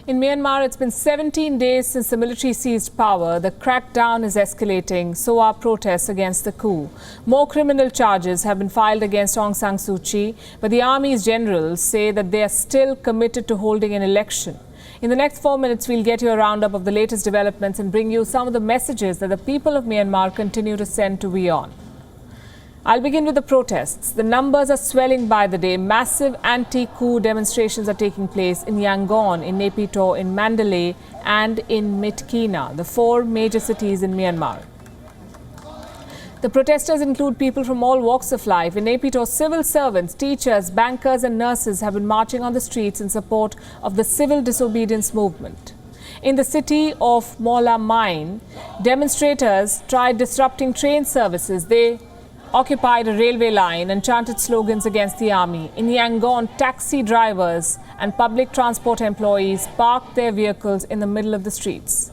In Myanmar, it's been 17 days since the military seized power. The crackdown is escalating, so are protests against the coup. More criminal charges have been filed against Aung San Suu Kyi, but the army's generals say that they are still committed to holding an election. In the next 4 minutes, we'll get you a roundup of the latest developments and bring you some of the messages that the people of Myanmar continue to send to WION. I'll begin with the protests. The numbers are swelling by the day. Massive anti-coup demonstrations are taking place in Yangon, in Naypyidaw, in Mandalay and in Myitkyina, the 4 major cities in Myanmar. The protesters include people from all walks of life. In Naypyidaw, civil servants, teachers, bankers and nurses have been marching on the streets in support of the civil disobedience movement. In the city of Mawla Mine, demonstrators tried disrupting train services. They occupied a railway line and chanted slogans against the army. In Yangon, taxi drivers and public transport employees parked their vehicles in the middle of the streets.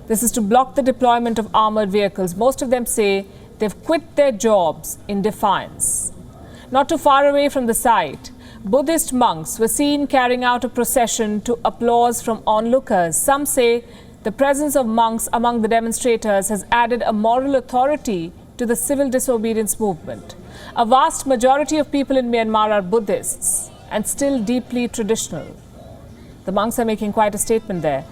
This is to block the deployment of armored vehicles. Most of them say they've quit their jobs in defiance. Not too far away from the site, Buddhist monks were seen carrying out a procession to applause from onlookers. Some say the presence of monks among the demonstrators has added a moral authority to the civil disobedience movement. A vast majority of people in Myanmar are Buddhists and still deeply traditional. The monks are making quite a statement there.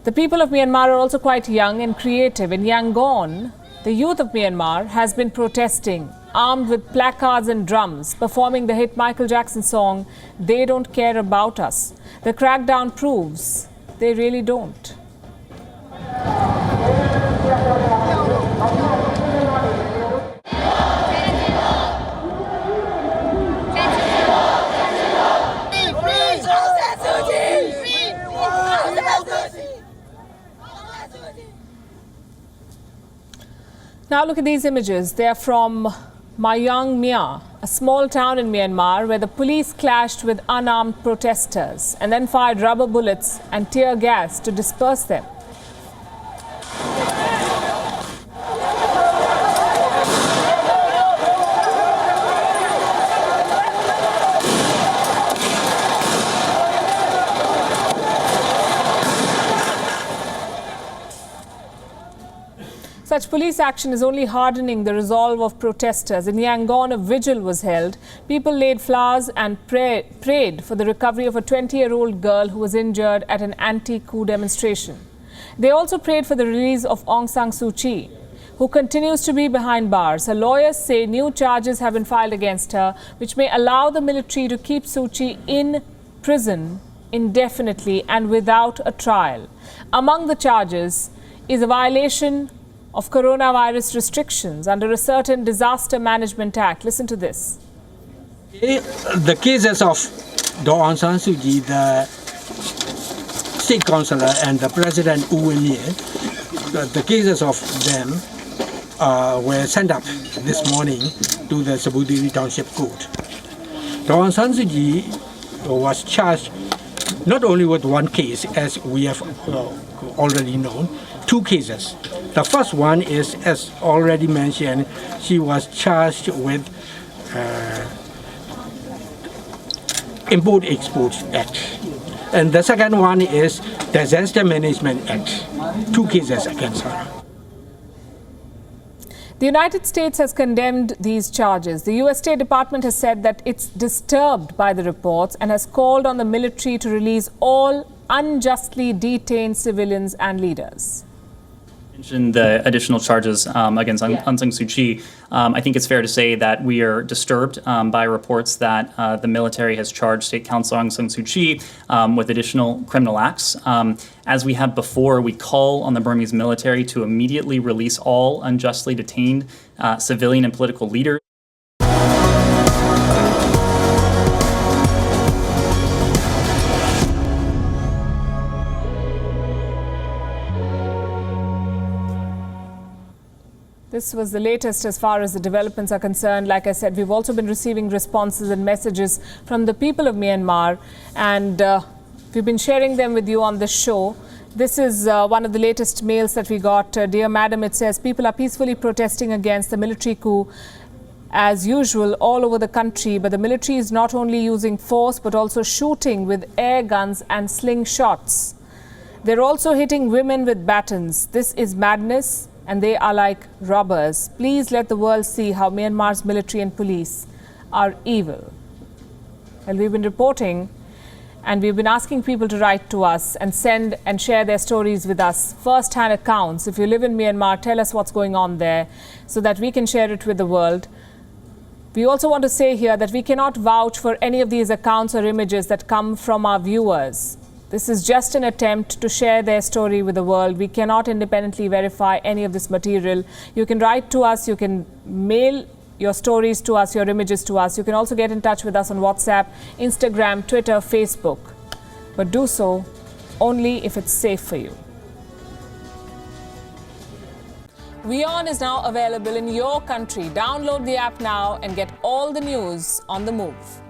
The people of Myanmar are also quite young and creative. In Yangon, the youth of Myanmar has been protesting, armed with placards and drums, performing the hit Michael Jackson song, "They Don't Care About Us." The crackdown proves they really don't. Now look at these images. They are from Myanmar, a small town in Myanmar where the police clashed with unarmed protesters and then fired rubber bullets and tear gas to disperse them. Such police action is only hardening the resolve of protesters. In Yangon, a vigil was held. People laid flowers and prayed for the recovery of a 20-year-old girl who was injured at an anti-coup demonstration. They also prayed for the release of Aung San Suu Kyi, who continues to be behind bars. Her lawyers say new charges have been filed against her, which may allow the military to keep Suu Kyi in prison indefinitely and without a trial. Among the charges is a violation of coronavirus restrictions under a certain Disaster Management Act. Listen to this. The cases of Aung San Suu Kyi, the state councillor and the president U Win Myint, the cases of them were sent up this morning to the Sabudiri Township Court. Aung San Suu Kyi was charged not only with one case, as we have already known, 2 cases. The first one is, as already mentioned, she was charged with Import-Export Act. And the second one is Disaster Management Act. 2 cases against her. The United States has condemned these charges. The U.S. State Department has said that it's disturbed by the reports and has called on the military to release all unjustly detained civilians and leaders. The additional charges against Aung San Suu Kyi, I think it's fair to say that we are disturbed by reports that the military has charged State Counsellor Aung San Suu Kyi with additional criminal acts. As we have before, we call on the Burmese military to immediately release all unjustly detained civilian and political leaders. This was the latest as far as the developments are concerned. Like I said, we've also been receiving responses and messages from the people of Myanmar, and we've been sharing them with you on this show. This is one of the latest mails that we got. Dear Madam, it says, people are peacefully protesting against the military coup. as usual all over the country, but the military is not only using force but also shooting with air guns and slingshots. They're also hitting women with batons. This is madness, and they are like robbers. Please let the world see how Myanmar's military and police are evil. Well, we've been reporting, and we've been asking people to write to us and send and share their stories with us, first-hand accounts. If you live in Myanmar, tell us what's going on there so that we can share it with the world. We also want to say here that we cannot vouch for any of these accounts or images that come from our viewers. This is just an attempt to share their story with the world. We cannot independently verify any of this material. You can write to us, you can mail your stories to us, your images to us. You can also get in touch with us on WhatsApp, Instagram, Twitter, Facebook. But do so only if it's safe for you. WION is now available in your country. Download the app now and get all the news on the move.